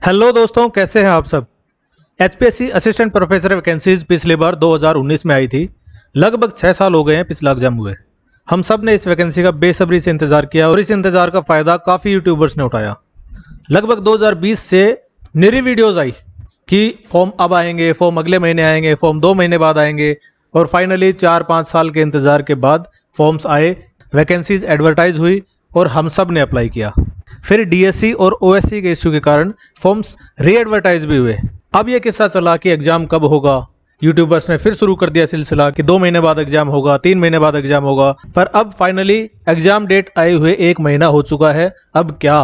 Hello दोस्तों, कैसे हैं आप सब। एचपीएससी असिस्टेंट प्रोफेसर वैकेंसीज पिछली बार 2019 में आई थी। लगभग 6 साल हो गए हैं पिछला एग्जाम हुए। हम सब ने इस वैकेंसी का बेसब्री से इंतजार किया और इस इंतजार का फ़ायदा काफ़ी यूट्यूबर्स ने उठाया। लगभग 2020 से निरी वीडियोज़ आई कि फॉर्म अब आएंगे, फॉर्म अगले महीने आएंगे, फॉर्म 2 महीने बाद आएंगे और फाइनली 4-5 साल के इंतज़ार के बाद फॉर्म्स आए, वैकेंसीज एडवर्टाइज हुई और हम सब ने अप्लाई किया। फिर डीएससी और ओएससी के इश्यू के कारण फॉर्म्स री एडवर्टाइज भी हुए। अब ये किस्सा चला कि एग्जाम कब होगा। यूट्यूबर्स ने फिर शुरू कर दिया सिलसिला कि 2 महीने बाद एग्जाम होगा, 3 महीने बाद एग्जाम होगा। पर अब फाइनली एग्जाम डेट आए हुए 1 महीना हो चुका है। अब क्या?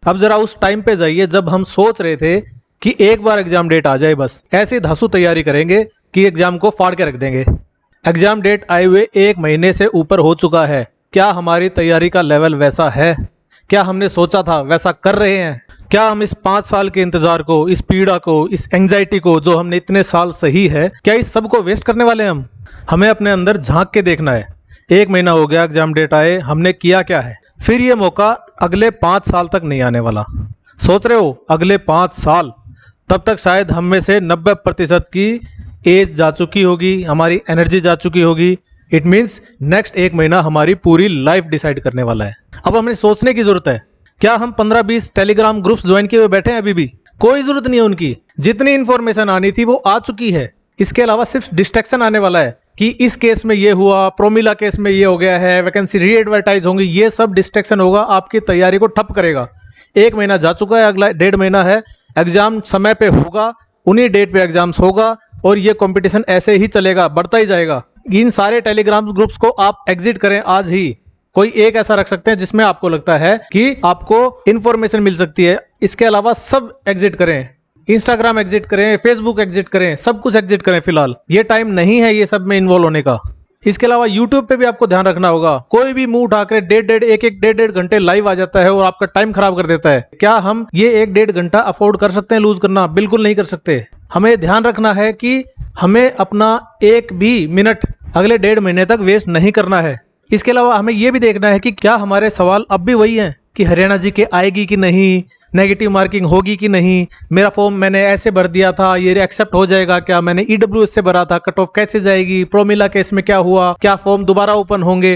अब जरा उस टाइम पे जाइए जब हम सोच रहे थे कि एक बार एग्जाम डेट आ जाए, बस ऐसी धांसू तैयारी करेंगे कि एग्जाम को फाड़ के रख देंगे। एग्जाम डेट आए हुए 1 महीने से ऊपर हो चुका है। क्या हमारी तैयारी का लेवल वैसा है? क्या हमने सोचा था वैसा कर रहे हैं? क्या हम इस 5 साल के इंतजार को, इस पीड़ा को, इस एंजाइटी को जो हमने इतने साल सही है, क्या इस सब को वेस्ट करने वाले हैं? हमें अपने अंदर झांक के देखना है। 1 महीना हो गया एग्जाम डेट आए, हमने किया क्या है? फिर ये मौका अगले 5 साल तक नहीं आने वाला। सोच रहे हो अगले 5 साल? तब तक शायद हम में से 90% की एज जा चुकी होगी, हमारी एनर्जी जा चुकी होगी। इट मीन्स नेक्स्ट 1 महीना हमारी पूरी लाइफ डिसाइड करने वाला है। अब हमें सोचने की जरूरत है। क्या हम 15-20 टेलीग्राम ग्रुप्स ज्वाइन किए हुए बैठे हैं? अभी भी कोई जरूरत नहीं है उनकी। जितनी इंफॉर्मेशन आनी थी वो आ चुकी है। इसके अलावा सिर्फ डिस्ट्रैक्शन आने वाला है कि इस केस में ये हुआ, प्रोमिला केस में ये हो गया है, वैकेंसी री एडवर्टाइज होंगी। ये सब डिस्ट्रैक्शन होगा, आपकी तैयारी को ठप करेगा। 1 महीना जा चुका है, अगला 1.5 महीना है। एग्जाम समय पे होगा, उन्हीं डेट पे एग्जाम्स होगा और ये कंपटीशन ऐसे ही चलेगा, बढ़ता ही जाएगा। इन सारे टेलीग्राम ग्रुप्स को आप एग्जिट करें आज ही। कोई एक ऐसा रख सकते हैं जिसमें आपको लगता है कि आपको इंफॉर्मेशन मिल सकती है। इसके अलावा सब एग्जिट करें। इंस्टाग्राम एग्जिट करें, फेसबुक एग्जिट करें, सब कुछ एग्जिट करें। फिलहाल ये टाइम नहीं है ये सब में इन्वॉल्व होने का। इसके अलावा यूट्यूब पे भी आपको ध्यान रखना होगा। कोई भी मुंह उठाकर डेढ़ घंटे लाइव आ जाता है और आपका टाइम खराब कर देता है। क्या हम ये 1-1.5 घंटा अफोर्ड कर सकते हैं लूज करना? बिल्कुल नहीं कर सकते। हमें ध्यान रखना है कि हमें अपना 1 भी मिनट अगले 1.5 महीने तक वेस्ट नहीं करना है। इसके अलावा हमें यह भी देखना है कि क्या हमारे सवाल अब भी वही हैं कि हरियाणा जी के आएगी कि नहीं, नेगेटिव मार्किंग होगी कि नहीं, मेरा फॉर्म मैंने ऐसे भर दिया था, ये एक्सेप्ट हो जाएगा क्या, मैंने ईडब्ल्यूएस से भरा था, कट ऑफ कैसे जाएगी, प्रोमिला केस में क्या हुआ, क्या फॉर्म दोबारा ओपन होंगे?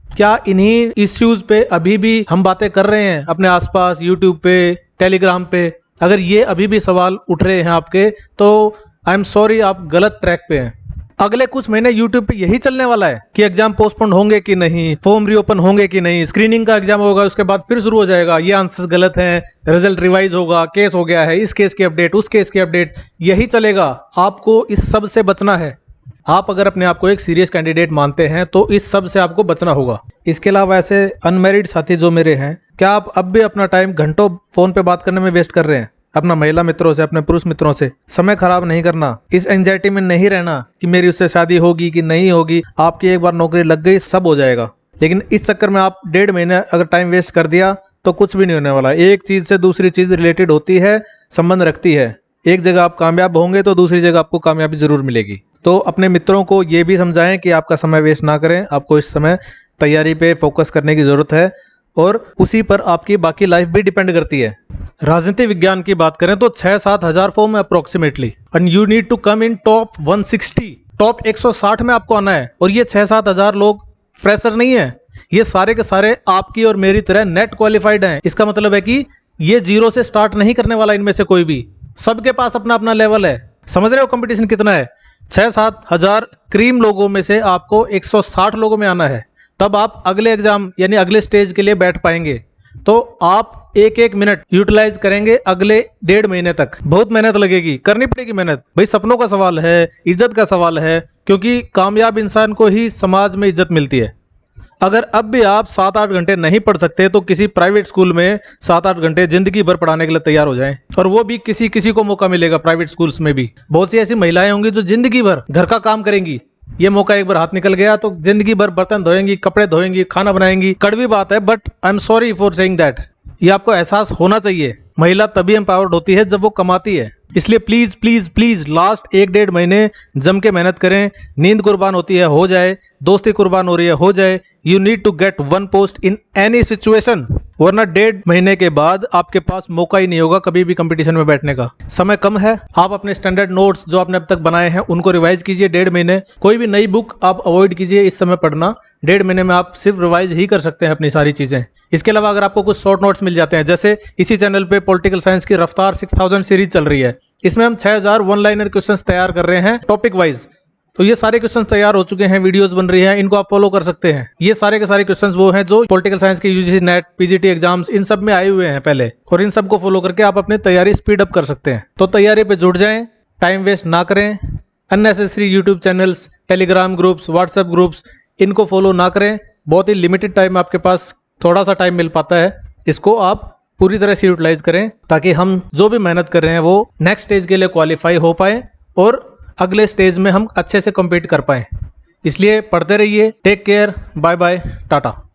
क्या इन्हीं इश्यूज पे अभी भी हम बातें कर रहे हैं अपने आसपास, यूट्यूब पे, टेलीग्राम पे? अगर ये अभी भी सवाल उठ रहे हैं आपके तो आई एम सॉरी, आप गलत ट्रैक पे हैं। अगले कुछ महीने यूट्यूब पे यही चलने वाला है कि एग्जाम पोस्टपोन होंगे कि नहीं, फॉर्म रीओपन होंगे कि नहीं, स्क्रीनिंग का एग्जाम होगा, उसके बाद फिर शुरू हो जाएगा, ये आंसर्स गलत हैं, रिजल्ट रिवाइज होगा, केस हो गया है, इस केस की अपडेट, उस केस की अपडेट, यही चलेगा। आपको इस सब से बचना है। आप अगर अपने आप को एक सीरियस कैंडिडेट मानते हैं तो इस सब से आपको बचना होगा। इसके अलावा ऐसे अनमैरिड साथी जो मेरे हैं, क्या आप अब भी अपना टाइम घंटों फोन पे बात करने में वेस्ट कर रहे हैं? अपना महिला मित्रों से, अपने पुरुष मित्रों से समय खराब नहीं करना। इस एंजाइटी में नहीं रहना कि मेरी उससे शादी होगी कि नहीं होगी। आपकी एक बार नौकरी लग गई, सब हो जाएगा। लेकिन इस चक्कर में आप 1.5 महीने अगर टाइम वेस्ट कर दिया तो कुछ भी नहीं होने वाला। एक चीज से दूसरी चीज रिलेटेड होती है, संबंध रखती है। एक जगह आप कामयाब होंगे तो दूसरी जगह आपको कामयाबी जरूर मिलेगी। तो अपने मित्रों को ये भी समझाएं कि आपका समय वेस्ट ना करें। आपको इस समय तैयारी पे फोकस करने की जरूरत है और उसी पर आपकी बाकी लाइफ भी डिपेंड करती है। राजनीति विज्ञान की बात करें तो 6-7 हजार फॉर्म है approximately, and you need to come in top 160, top 160 में आपको आना है। और ये 6-7 हजार लोग फ्रेशर नहीं है, ये सारे के सारे आपकी और मेरी तरह नेट क्वालिफाइड हैं। इसका मतलब है कि ये जीरो से स्टार्ट नहीं करने वाला इनमें से कोई भी। सबके पास अपना अपना लेवल है। समझ रहे हो कंपटीशन कितना है? 6-7 हजार क्रीम लोगों में से आपको 160 लोगों में आना है, तब आप अगले एग्जाम यानी अगले स्टेज के लिए बैठ पाएंगे। तो आप 1-1 मिनट यूटिलाइज करेंगे अगले 1.5 महीने तक। बहुत मेहनत लगेगी, करनी पड़ेगी मेहनत। भाई सपनों का सवाल है, इज्जत का सवाल है, क्योंकि कामयाब इंसान को ही समाज में इज्जत मिलती है। अगर अब भी आप 7-8 घंटे नहीं पढ़ सकते तो किसी प्राइवेट स्कूल में 7-8 घंटे जिंदगी भर पढ़ाने के लिए तैयार हो जाएं। और वो भी किसी किसी को मौका मिलेगा। प्राइवेट स्कूल्स में भी बहुत सी ऐसी महिलाएं होंगी जो जिंदगी भर घर का काम करेंगी। ये मौका एक बार हाथ निकल गया तो जिंदगी भर बर्तन धोएंगी, कपड़े धोएंगी, खाना बनाएंगी। कड़वी बात है, but I am sorry for saying that. ये आपको एहसास होना चाहिए। महिला तभी एम्पावर्ड होती है जब वो कमाती है। इसलिए प्लीज प्लीज प्लीज लास्ट 1-1.5 महीने जम के मेहनत करें। नींद कुर्बान होती है, हो जाए। दोस्ती कुर्बान हो रही है, हो जाए। You need to get 1 post in any situation, वरना 1.5 महीने के बाद आपके पास मौका ही नहीं होगा कभी भी कंपटीशन में बैठने का। समय कम है, आप अपने स्टैंडर्ड नोट्स जो आपने अब तक बनाए हैं उनको रिवाइज कीजिए 1.5 महीने। कोई भी नई बुक आप अवॉइड कीजिए इस समय पढ़ना। 1.5 महीने में आप सिर्फ रिवाइज ही कर सकते हैं अपनी सारी चीजें। इसके अलावा अगर आपको कुछ शॉर्ट नोट्स मिल जाते हैं, जैसे इसी चैनल पे पॉलिटिकल साइंस की रफ्तार 6000 सीरीज चल रही है, इसमें हम 6000 वन लाइनर क्वेश्चंस तैयार कर रहे हैं टॉपिक वाइज। तो ये सारे क्वेश्चंस तैयार हो चुके हैं, वीडियोस बन रही हैं, इनको आप फॉलो कर सकते हैं। ये सारे के सारे क्वेश्चंस वो हैं जो पॉलिटिकल साइंस के यूजीसी नेट, पीजीटी एग्जाम्स इन सब में आए हुए हैं पहले, और इन सब को फॉलो करके आप अपनी तैयारी स्पीड अप कर सकते हैं। तो तैयारी पे जुट जाएं, टाइम वेस्ट ना करें। Unnecessary YouTube channels, Telegram groups, WhatsApp groups, इनको फॉलो ना करें। बहुत ही लिमिटेड टाइम आपके पास, थोड़ा सा टाइम मिल पाता है, इसको आप पूरी तरह से यूटिलाइज करें ताकि हम जो भी मेहनत कर रहे हैं वो नेक्स्ट स्टेज के लिए क्वालिफाई हो पाए और अगले स्टेज में हम अच्छे से कम्पीट कर पाएं। इसलिए पढ़ते रहिए। Take care, bye bye, Tata.